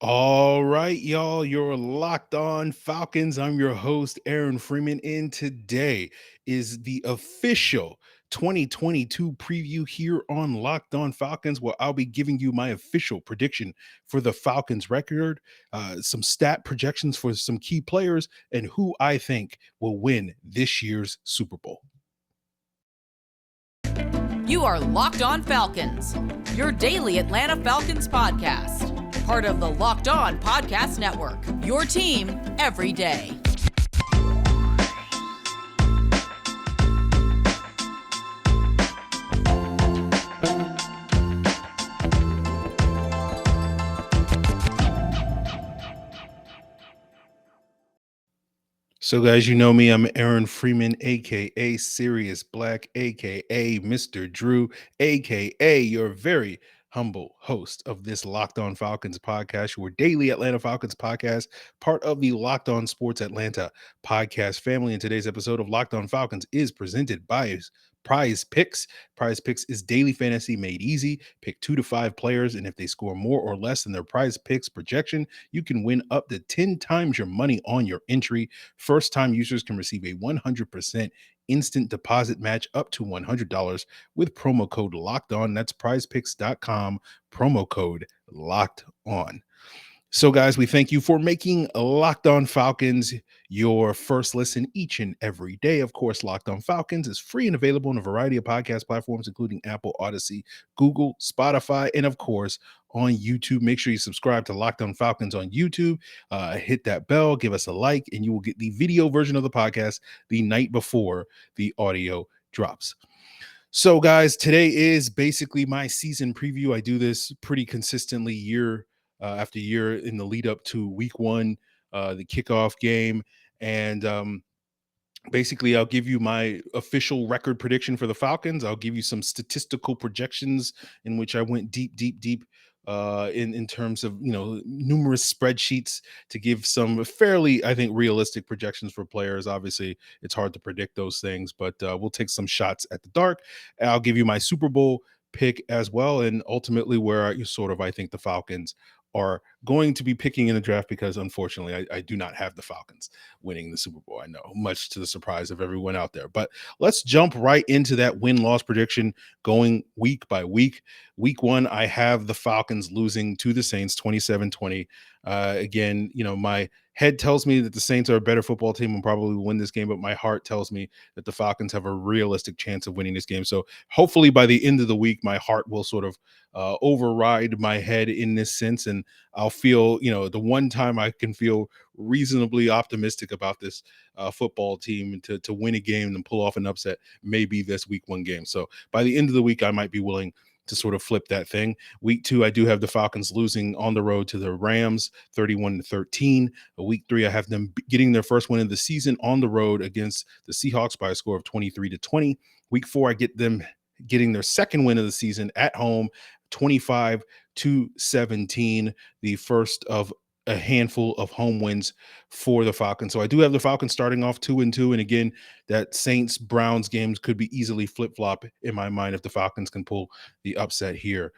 All right, y'all, you're Locked On Falcons. I'm your host, Aaron Freeman, and today is the official 2022 preview here on Locked On Falcons, where I'll be giving you my official prediction for the Falcons record, some stat projections for some key players, and who I think will win this year's Super Bowl. You are Locked On Falcons, your daily Atlanta Falcons podcast. Part of the Locked On Podcast Network, your team every day. So, guys, you know me. I'm Aaron Freeman, aka Sirius Black, aka Mr. Drew, aka your very humble host of this Locked On Falcons podcast, your daily Atlanta Falcons podcast, part of the Locked On Sports Atlanta podcast family. And today's episode of Locked On Falcons is presented by Prize Picks. Prize Picks is daily fantasy made easy. Pick 2 to 5 players, and if they score more or less than their Prize Picks projection, you can win up to 10 times your money on your entry. First-time users can receive a 100% instant deposit match up to $100 with promo code Locked On. That's prizepicks.com, promo code Locked On. So, guys, we thank you for making Locked On Falcons your first listen each and every day. Of course, Locked On Falcons is free and available on a variety of podcast platforms, including Apple, Odyssey, Google, Spotify, and of course, on YouTube. Make sure you subscribe to Locked On Falcons on YouTube. Hit that bell, give us a like, and you will get the video version of the podcast the night before the audio drops. So, guys, today is basically my season preview. I do this pretty consistently year after year in the lead up to week one, the kickoff game. And basically, I'll give you my official record prediction for the Falcons. I'll give you some statistical projections in which I went deep in terms of, numerous spreadsheets to give some fairly, I think, realistic projections for players. Obviously, it's hard to predict those things, but we'll take some shots at the dark. I'll give you my Super Bowl pick as well, and ultimately where I think the Falcons are going to be picking in the draft, because unfortunately I do not have the Falcons winning the Super Bowl. I know, much to the surprise of everyone out there. But let's jump right into that win-loss prediction, going week by week. Week one, I have the Falcons losing to the Saints 27-20. Again, my head tells me that the Saints are a better football team and probably will win this game, but my heart tells me that the Falcons have a realistic chance of winning this game. So hopefully by the end of the week, my heart will sort of override my head in this sense, and I'll feel, the one time I can feel reasonably optimistic about this football team to win a game and pull off an upset may be this week one game. So by the end of the week, I might be willing to sort of flip that thing. Week two, I do have the Falcons losing on the road to the Rams 31-13. Week three, I have them getting their first win of the season on the road against the Seahawks by a score of 23-20. Week four, I get them getting their second win of the season at home, 25-17, the first of a handful of home wins for the Falcons. So I do have the Falcons starting off 2-2. And again, that Saints Browns games could be easily flip-flop in my mind if the Falcons can pull the upset here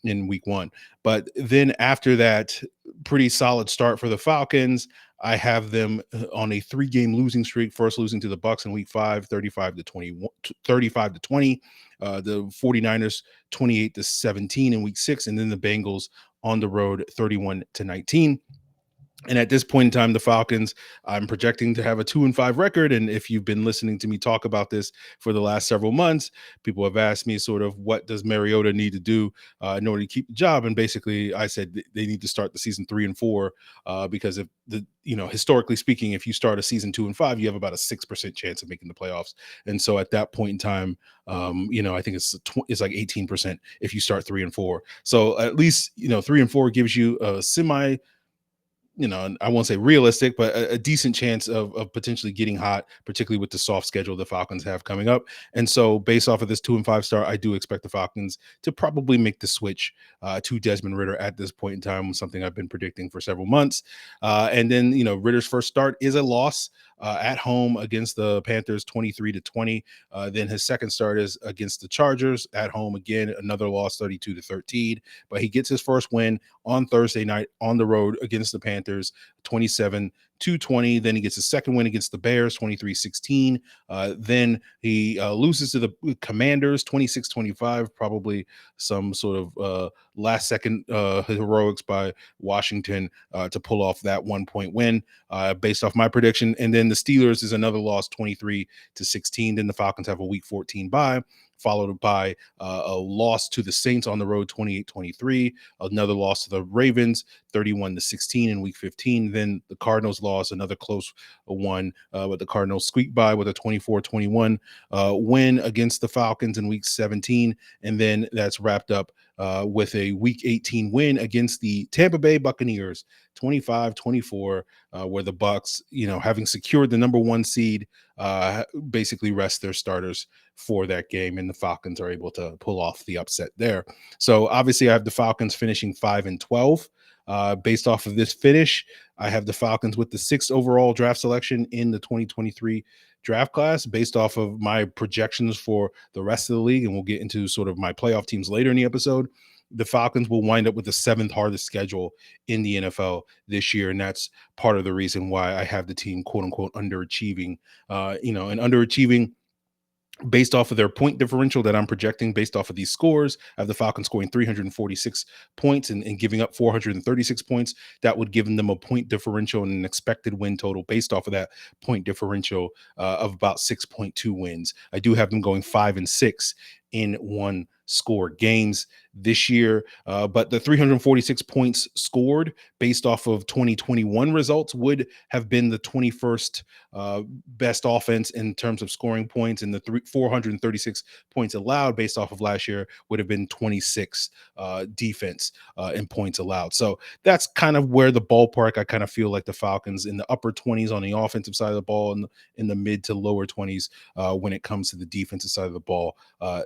in week one. But then after that pretty solid start for the Falcons, I have them on a 3-game losing streak, first losing to the Bucs in week 5, 35-20. The 49ers 28-17 in week 6, and then the Bengals on the road 31-19. And at this point in time, the Falcons, I'm projecting to have a 2-5 record. And if you've been listening to me talk about this for the last several months, people have asked me sort of what does Mariota need to do in order to keep the job. And basically, I said they need to start the season 3-4 because if historically speaking, if you start a season 2-5, you have about a 6% chance of making the playoffs. And so at that point in time, I think it's like 18% if you start 3-4. So at least 3-4 gives you a I won't say realistic, but a decent chance of potentially getting hot, particularly with the soft schedule the Falcons have coming up. And so, based off of this 2-5 start, I do expect the Falcons to probably make the switch to Desmond Ridder at this point in time, something I've been predicting for several months. And then, Ridder's first start is a loss at home against the Panthers, 23-20. Then his second start is against the Chargers at home again, another loss, 32-13. But he gets his first win on Thursday night on the road against the Panthers, 27-20. Then he gets his second win against the Bears, 23-16. Then he loses to the Commanders, 26-25, probably some sort of last second heroics by Washington to pull off that 1-point win based off my prediction. And then the Steelers is another loss, 23-16. Then the Falcons have a week 14 bye, followed by a loss to the Saints on the road, 28-23, another loss to the Ravens, 31-16 in week 15. Then the Cardinals lost, another close one, but the Cardinals squeaked by with a 24-21 win against the Falcons in week 17. And then that's wrapped up with a week 18 win against the Tampa Bay Buccaneers, 25-24, where the Bucs, having secured the number 1 seed, basically rest their starters for that game, and the Falcons are able to pull off the upset there. So obviously I have the Falcons finishing 5-12. Based off of this finish, I have the Falcons with the 6th overall draft selection in the 2023 draft class based off of my projections for the rest of the league. And we'll get into sort of my playoff teams later in the episode. The Falcons will wind up with the 7th hardest schedule in the NFL this year. And that's part of the reason why I have the team, quote unquote, underachieving, and underachieving based off of their point differential that I'm projecting based off of these scores. I have the Falcons scoring 346 points and giving up 436 points. That would give them a point differential and an expected win total based off of that point differential of about 6.2 wins. I do have them going 5-6 in one score games this year, but the 346 points scored based off of 2021 results would have been the 21st best offense in terms of scoring points, and the 436 points allowed based off of last year would have been 26 defense in points allowed. So that's kind of where the ballpark, I kind of feel like the Falcons in the upper 20s on the offensive side of the ball and in the mid to lower 20s when it comes to the defensive side of the ball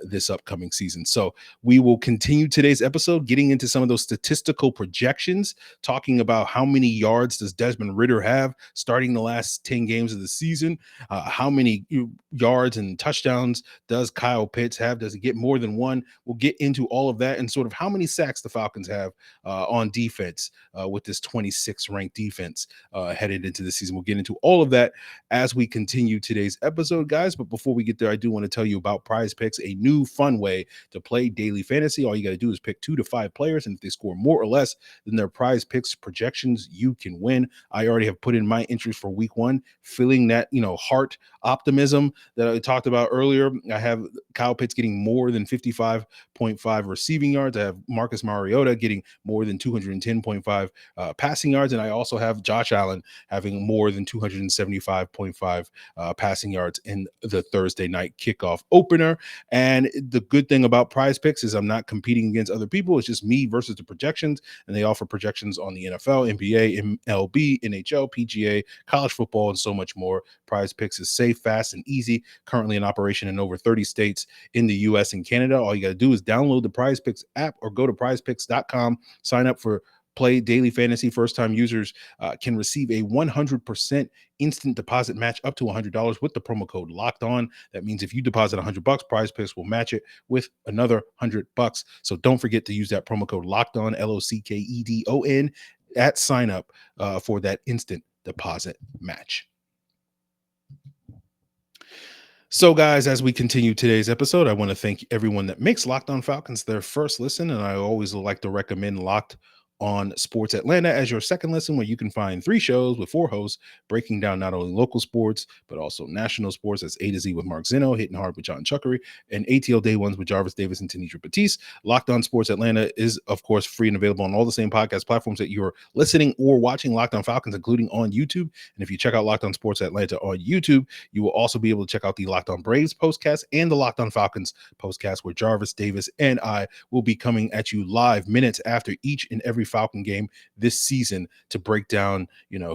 this upcoming season. So we will continue today's episode getting into some of those statistical projections, talking about how many yards does Desmond Ridder have starting the last 10 games of the season, how many yards and touchdowns does Kyle Pitts have, does he get more than one? We'll get into all of that and sort of how many sacks the Falcons have on defense with this 26th ranked defense headed into the season. We'll get into all of that as we continue today's episode, guys. But before we get there, I do want to tell you about Prize Picks, a new fun way to play daily fantasy. All you got to do is pick 2 to 5 players, and if they score more or less than their Prize Picks projections, you can win. I already have put in my entries for week 1, feeling that heart optimism that I talked about earlier. I have Kyle Pitts getting more than 55.5 receiving yards. I have Marcus Mariota getting more than 210.5 passing yards, and I also have Josh Allen having more than 275.5 passing yards in the Thursday night kickoff opener. And the good thing about Prize Picks is I'm not competing against other people. It's just me versus the projections, and they offer projections on the NFL, NBA, MLB, NHL, PGA, college football, and so much more. Prize Picks is safe, fast, and easy. Currently in operation in over 30 states in the U.S. and Canada. All you got to do is download the Prize Picks app or go to prizepicks.com, sign up for Play Daily Fantasy. First-time users can receive a 100% instant deposit match up to $100 with the promo code Locked On. That means if you deposit $100, Prize Picks will match it with another $100. So don't forget to use that promo code Locked On, LOCKEDON, at sign up for that instant deposit match. So, guys, as we continue today's episode, I want to thank everyone that makes Locked On Falcons their first listen, and I always like to recommend Locked On Sports Atlanta as your second listen, where you can find 3 shows with 4 hosts breaking down not only local sports, but also national sports. That's A to Z with Mark Zinno, Hitting Hard with John Chuckery, and ATL Day Ones with Jarvis Davis and Tanisha Batiste. Locked On Sports Atlanta is, of course, free and available on all the same podcast platforms that you're listening or watching Locked On Falcons, including on YouTube. And if you check out Locked On Sports Atlanta on YouTube, you will also be able to check out the Locked On Braves postcast and the Locked On Falcons postcast, where Jarvis Davis and I will be coming at you live minutes after each and every Falcon game this season to break down,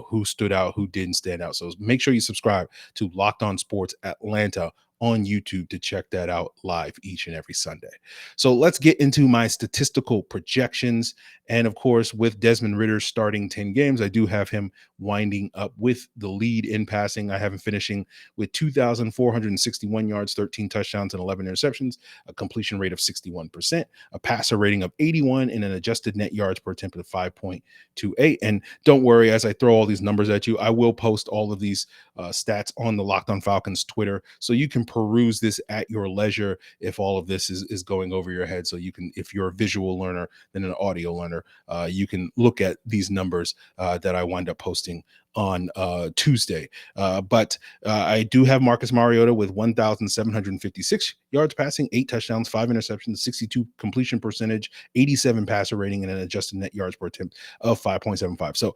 who stood out, who didn't stand out. So make sure you subscribe to Locked On Sports Atlanta on YouTube to check that out live each and every Sunday. So let's get into my statistical projections. And of course, with Desmond Ridder starting 10 games, I do have him winding up with the lead in passing. I have him finishing with 2,461 yards, 13 touchdowns, and 11 interceptions, a completion rate of 61%, a passer rating of 81, and an adjusted net yards per attempt of 5.28. And don't worry, as I throw all these numbers at you, I will post all of these stats on the Locked On Falcons Twitter, so you can peruse this at your leisure if all of this is going over your head. So you can, if you're a visual learner than an audio learner, you can look at these numbers that I wind up posting on Tuesday. But I do have Marcus Mariota with 1,756 yards passing, 8 touchdowns, 5 interceptions, 62 completion percentage, 87 passer rating, and an adjusted net yards per attempt of 5.75. So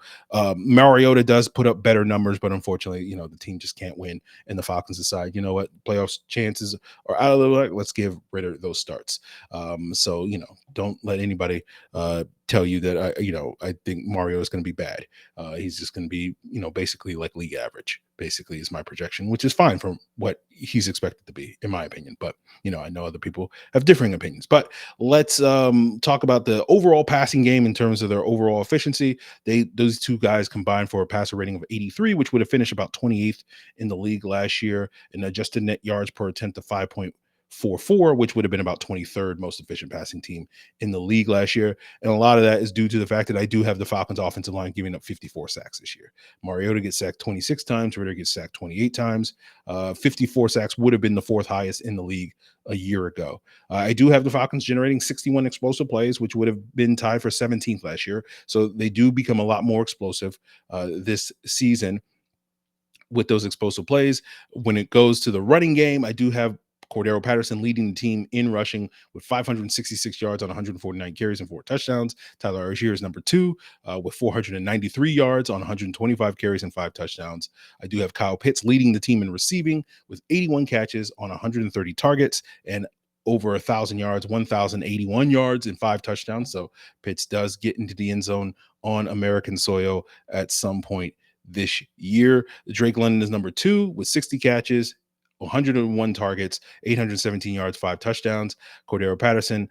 Mariota does put up better numbers, but unfortunately, the team just can't win. And the Falcons decide, you know what, playoffs chances are out of the way. Let's give Ridder those starts. So, don't let anybody tell you that I think Mario is going to be bad. He's just going to be, basically like league average, basically is my projection, which is fine from what he's expected to be, in my opinion. But, I know other people have differing opinions. But let's talk about the overall passing game in terms of their overall efficiency. Those two guys combined for a passer rating of 83, which would have finished about 28th in the league last year, and adjusted net yards per attempt of 5.44, which would have been about 23rd most efficient passing team in the league last year. And a lot of that is due to the fact that I do have the Falcons offensive line giving up 54 sacks this year. Mariota gets sacked 26 times. Ridder gets sacked 28 times. 54 sacks would have been the 4th highest in the league a year ago. I do have the Falcons generating 61 explosive plays, which would have been tied for 17th last year. So they do become a lot more explosive this season with those explosive plays. When it goes to the running game, I do have Cordarrelle Patterson leading the team in rushing with 566 yards on 149 carries and 4 touchdowns. Tyler Algier is number 2 with 493 yards on 125 carries and 5 touchdowns. I do have Kyle Pitts leading the team in receiving with 81 catches on 130 targets and over 1,000 yards, 1,081 yards and 5 touchdowns. So Pitts does get into the end zone on American soil at some point this year. Drake London is number 2 with 60 catches, 101 targets, 817 yards, 5 touchdowns. Cordarrelle Patterson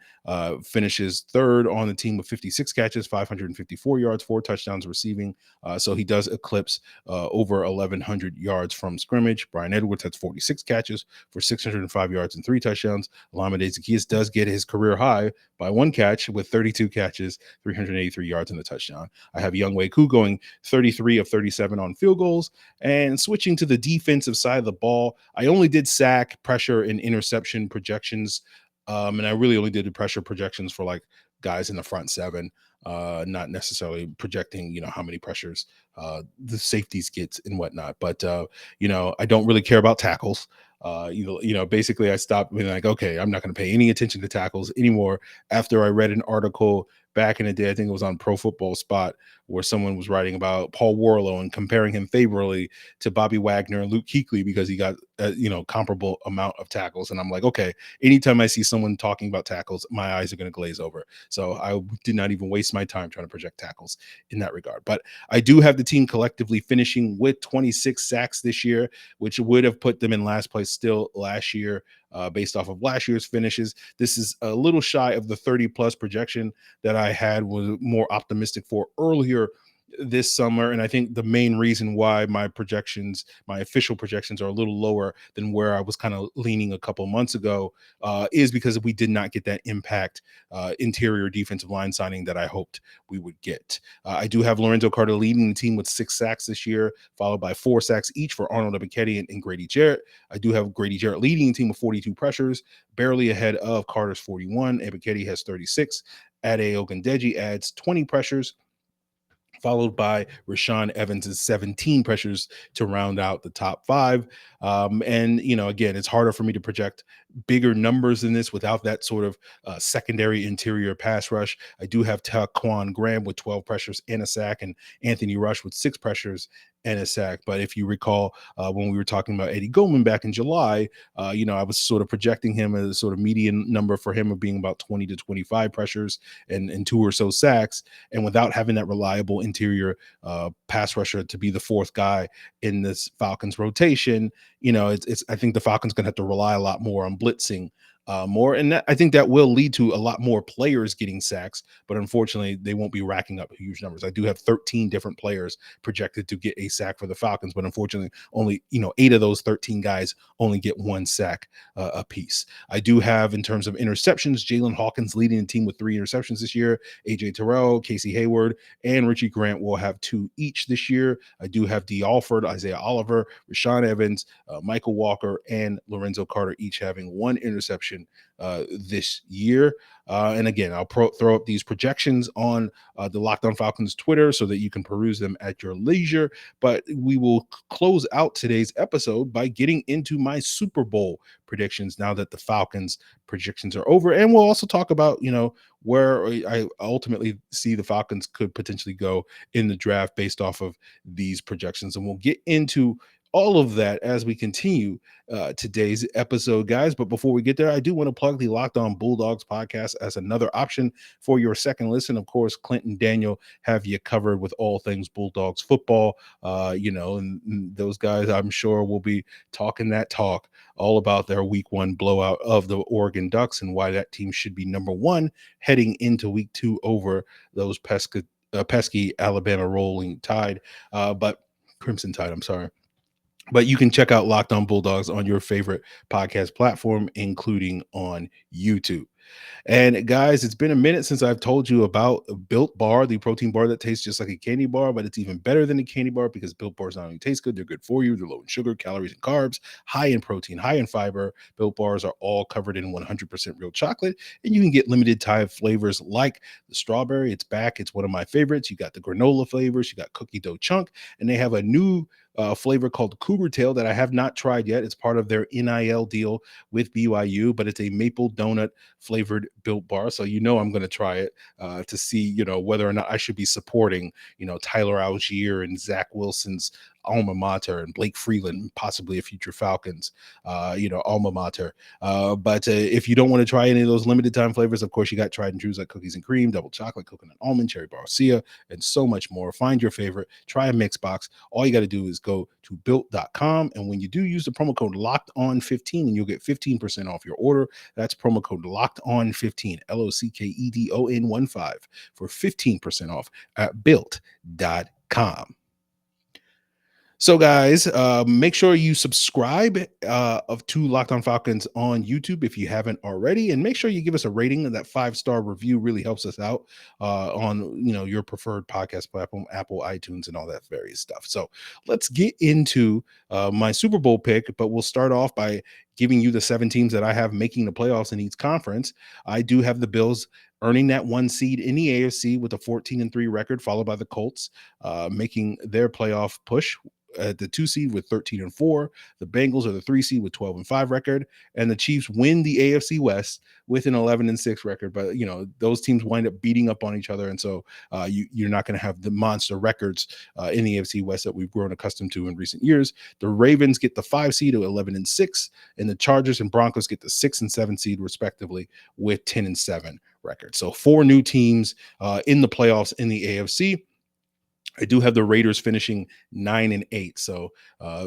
finishes 3rd on the team with 56 catches, 554 yards, 4 touchdowns receiving. So he does eclipse over 1,100 yards from scrimmage. Brian Edwards has 46 catches for 605 yards and 3 touchdowns. Olamide Zaccheaus does get his career high by 1 catch with 32 catches, 383 yards and a touchdown. I have Younghoe Koo going 33 of 37 on field goals. And switching to the defensive side of the ball, I only did sack, pressure, and interception projections. And I really only did the pressure projections for like guys in the front 7, not necessarily projecting, how many pressures the safeties get and whatnot. But, I don't really care about tackles. Basically I stopped being like, okay, I'm not going to pay any attention to tackles anymore after I read an article back in the day. I think it was on Pro Football Spot, where someone was writing about Paul Warlow and comparing him favorably to Bobby Wagner and Luke Kuechly because he got comparable amount of tackles. And I'm like, okay, anytime I see someone talking about tackles, my eyes are going to glaze over. So I did not even waste my time trying to project tackles in that regard. But I do have the team collectively finishing with 26 sacks this year, which would have put them in last place still last year. Based off of last year's finishes, this is a little shy of the 30+ projection that I had, was more optimistic for earlier this summer. And I think the main reason why my official projections are a little lower than where I was kind of leaning a couple months ago is because we did not get that impact interior defensive line signing that I hoped we would get. I do have Lorenzo Carter leading the team with 6 sacks this year, followed by 4 sacks each for Arnold Ebiketie and Grady Jarrett. I do have Grady Jarrett leading the team with 42 pressures, barely ahead of Carter's 41. Ebiketie has 36. Ade Ogundeji adds 20 pressures, followed by Rashaan Evans' 17 pressures to round out the top 5. Again, it's harder for me to project bigger numbers than this without that sort of secondary interior pass rush. I do have Taquan Graham with 12 pressures and a sack, and Anthony Rush with 6 pressures and a sack. But if you recall, when we were talking about Eddie Goldman back in July, I was sort of projecting him as a sort of median number for him of being about 20 to 25 pressures and two or so sacks. And without having that reliable interior pass rusher to be the fourth guy in this Falcons rotation, it's I think the Falcons going to have to rely a lot more on blitzing more. And I think that will lead to a lot more players getting sacks, but unfortunately, they won't be racking up huge numbers. I do have 13 different players projected to get a sack for the Falcons, but unfortunately, only 8 of those 13 guys only get one sack a piece. I do have, in terms of interceptions, Jalen Hawkins leading the team with 3 interceptions this year. AJ Terrell, Casey Hayward, and Richie Grant will have 2 each this year. I do have D. Alford, Isaiah Oliver, Rashawn Evans, Michael Walker, and Lorenzo Carter each having 1 interception this year. And again, I'll throw up these projections on the Locked On Falcons Twitter so that you can peruse them at your leisure. But we will close out today's episode by getting into my Super Bowl predictions now that the Falcons predictions are over. And we'll also talk about, where I ultimately see the Falcons could potentially go in the draft based off of these projections. And we'll get into all of that as we continue today's episode, guys. But before we get there, I do want to plug the Locked On Bulldogs podcast as another option for your second listen. Of course, Clint and Daniel have you covered with all things Bulldogs football. And those guys, I'm sure, will be talking that talk all about their week 1 blowout of the Oregon Ducks and why that team should be number 1 heading into week 2 over those pesky Alabama Rolling Tide, but Crimson Tide, I'm sorry. But you can check out Locked On Bulldogs on your favorite podcast platform, including on YouTube. And guys, it's been a minute since I've told you about Built Bar, the protein bar that tastes just like a candy bar, but it's even better than a candy bar because Built Bars not only taste good, they're good for you. They're low in sugar, calories, and carbs, high in protein, high in fiber. Built Bars are all covered in 100% real chocolate, and you can get limited time flavors like the strawberry. It's back. It's one of my favorites. You got the granola flavors, you got cookie dough chunk, and they have a new flavor called Cougar Tail that I have not tried yet. It's part of their NIL deal with BYU, but it's a maple donut flavored Built Bar. So I'm going to try it to see, whether or not I should be supporting, Tyler Algier and Zach Wilson's alma mater and Blake Freeland, possibly a future Falcons, alma mater. But if you don't want to try any of those limited time flavors, of course, you got tried and trues like cookies and cream, double chocolate, coconut almond, cherry barcia, and so much more. Find your favorite, try a mix box. All you got to do is go to built.com. And when you do, use the promo code locked on 15 and you'll get 15% off your order. That's promo code locked on 15, LOCKEDON 15 for 15% off at built.com. So, guys, make sure you subscribe to Locked On Falcons on YouTube if you haven't already, and make sure you give us a rating. And that 5-star review really helps us out on your preferred podcast platform, Apple, iTunes, and all that various stuff. So, let's get into my Super Bowl pick. But we'll start off by giving you the 7 teams that I have making the playoffs in each conference. I do have the Bills earning that 1 seed in the AFC with a 14-3 record, followed by the Colts making their playoff push at the 2 seed with 13-4. The Bengals are the 3 seed with 12-5 record, and the Chiefs win the AFC West with an 11-6 record. But those teams wind up beating up on each other, and so you're not going to have the monster records in the AFC West that we've grown accustomed to in recent years. The Ravens get the 5 seed at 11-6, and the Chargers and Broncos get the 6 and 7 seed respectively with 10-7 records. So 4 new teams in the playoffs in the AFC. I do have the Raiders finishing 9-8, so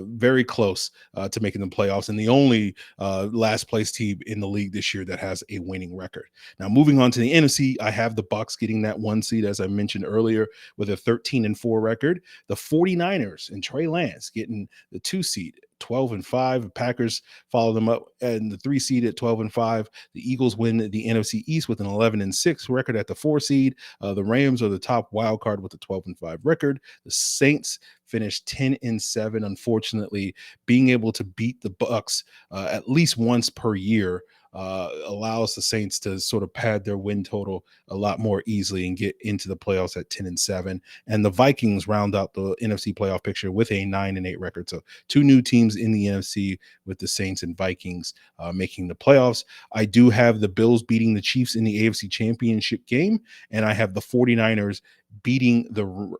very close to making the playoffs, and the only last place team in the league this year that has a winning record. Now, moving on to the NFC, I have the Bucs getting that 1 seed, as I mentioned earlier, with a 13-4 record. The 49ers and Trey Lance getting the 2 seed, 12-5. Packers follow them up and the 3 seed at 12-5. The Eagles win the NFC East with an 11-6 record at the 4 seed. The Rams are the top wild card with a 12-5 record. The Saints finished 10-7. Unfortunately, being able to beat the Bucs at least once per year allows the Saints to sort of pad their win total a lot more easily and get into the playoffs at 10-7. And the Vikings round out the NFC playoff picture with a 9-8 record. So 2 new teams in the NFC with the Saints and Vikings making the playoffs. I do have the Bills beating the Chiefs in the AFC Championship game, and I have the 49ers beating the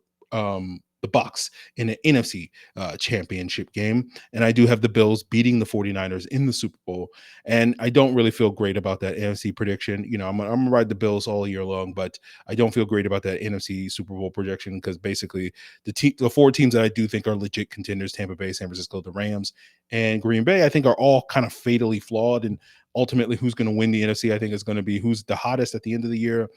the Bucks in an NFC championship game. And I do have the Bills beating the 49ers in the Super Bowl. And I don't really feel great about that NFC prediction. I'm going to ride the Bills all year long, but I don't feel great about that NFC Super Bowl projection because basically the four teams that I do think are legit contenders, Tampa Bay, San Francisco, the Rams, and Green Bay, I think are all kind of fatally flawed. And ultimately, who's going to win the NFC, I think, is going to be who's the hottest at the end of the year,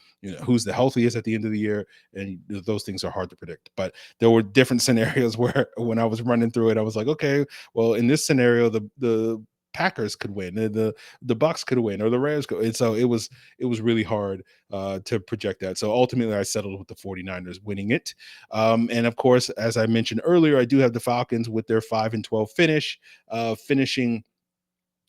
who's the healthiest at the end of the year. And those things are hard to predict. But there were different scenarios where when I was running through it, I was like, okay, well, in this scenario, the Packers could win, and the Bucks could win, or the Rams could. And so it was really hard to project that. So ultimately, I settled with the 49ers winning it. And of course, as I mentioned earlier, I do have the Falcons with their 5-12 finish, finishing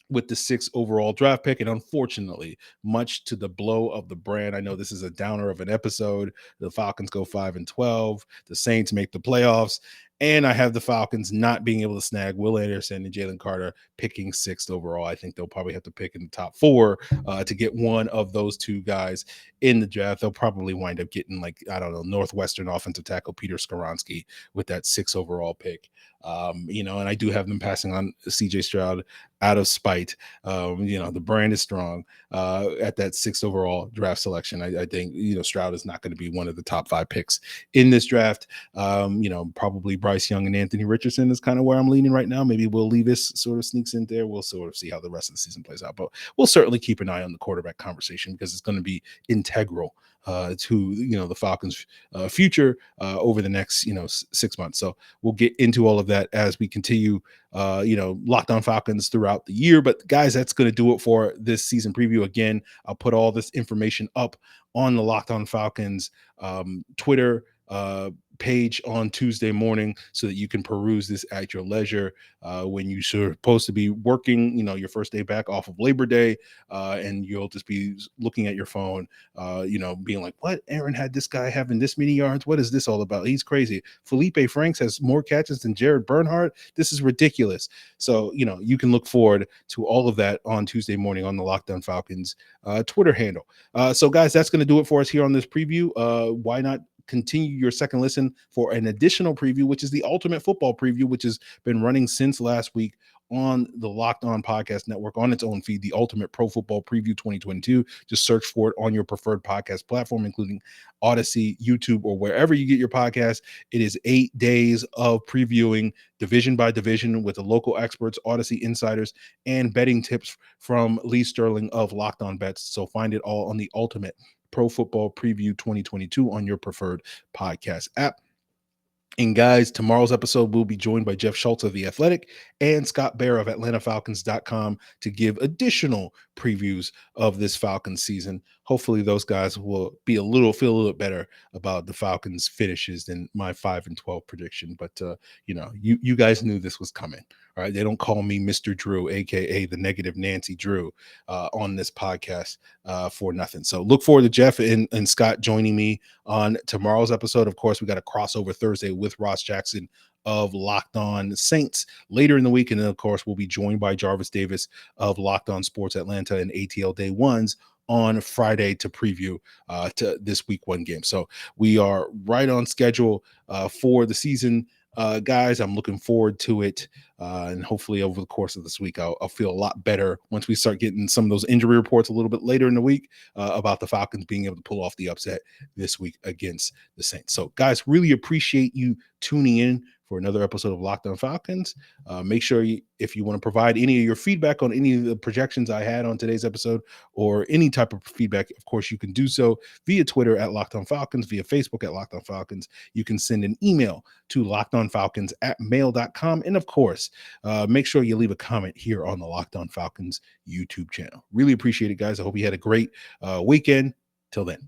with the 6th overall draft pick. And unfortunately, much to the blow of the brand, I know this is a downer of an episode. The Falcons go 5-12. The Saints make the playoffs. And I have the Falcons not being able to snag Will Anderson and Jalen Carter picking 6th overall. I think they'll probably have to pick in the top 4 to get one of those two guys in the draft. They'll probably wind up getting, like, I don't know, Northwestern offensive tackle Peter Skoronski with that 6th overall pick. And I do have them passing on CJ Stroud out of spite. The brand is strong at that 6th overall draft selection. I think, Stroud is not going to be one of the top 5 picks in this draft. Probably Bryce Young and Anthony Richardson is kind of where I'm leaning right now. Maybe Will Levis sort of sneaks in there. We'll sort of see how the rest of the season plays out, but we'll certainly keep an eye on the quarterback conversation because it's going to be integral to the Falcons' future over the next 6 months. So we'll get into all of that as we continue Locked On Falcons throughout the year. But guys, that's going to do it for this season preview. Again, I'll put all this information up on the Locked On Falcons Twitter page on Tuesday morning so that you can peruse this at your leisure when you're supposed to be working, your first day back off of Labor Day, and you'll just be looking at your phone, being like, what? Aaron had this guy having this many yards? What is this all about? He's crazy. Felipe Franks has more catches than Jared Bernhardt. This is ridiculous. So, you can look forward to all of that on Tuesday morning on the Locked On Falcons Twitter handle. So guys, that's going to do it for us here on this preview. Why not continue your second listen for an additional preview, which is the Ultimate Football Preview, which has been running since last week on the Locked On Podcast Network on its own feed, the Ultimate Pro Football Preview 2022. Just search for it on your preferred podcast platform, including Odyssey, YouTube, or wherever you get your podcast. It is 8 days of previewing division by division with the local experts, Odyssey insiders, and betting tips from Lee Sterling of Locked On Bets. So find it all on the Ultimate Pro Football Preview 2022 on your preferred podcast app. And guys, tomorrow's episode will be joined by Jeff Schultz of The Athletic and Scott Bair of AtlantaFalcons.com to give additional previews of this Falcons season. Hopefully those guys will feel a little better about the Falcons finishes than my 5-12 prediction. But, you guys knew this was coming. All right. They don't call me Mr. Drew, aka the negative Nancy Drew, on this podcast for nothing. So look forward to Jeff and Scott joining me on tomorrow's episode. Of course, we got a crossover Thursday with Ross Jackson of Locked On Saints later in the week. And then, of course, we'll be joined by Jarvis Davis of Locked On Sports Atlanta and ATL Day Ones on Friday to preview to this week 1 game. So we are right on schedule for the season. Guys, I'm looking forward to it. And hopefully over the course of this week, I'll feel a lot better once we start getting some of those injury reports a little bit later in the week about the Falcons being able to pull off the upset this week against the Saints. So guys, really appreciate you tuning in for another episode of Locked On Falcons. Make sure if you want to provide any of your feedback on any of the projections I had on today's episode or any type of feedback, of course, you can do so via Twitter at Locked On Falcons, via Facebook at Locked On Falcons. You can send an email to lockedonfalcons@mail.com. And of course, make sure you leave a comment here on the Locked On Falcons YouTube channel. Really appreciate it, guys. I hope you had a great weekend. Till then.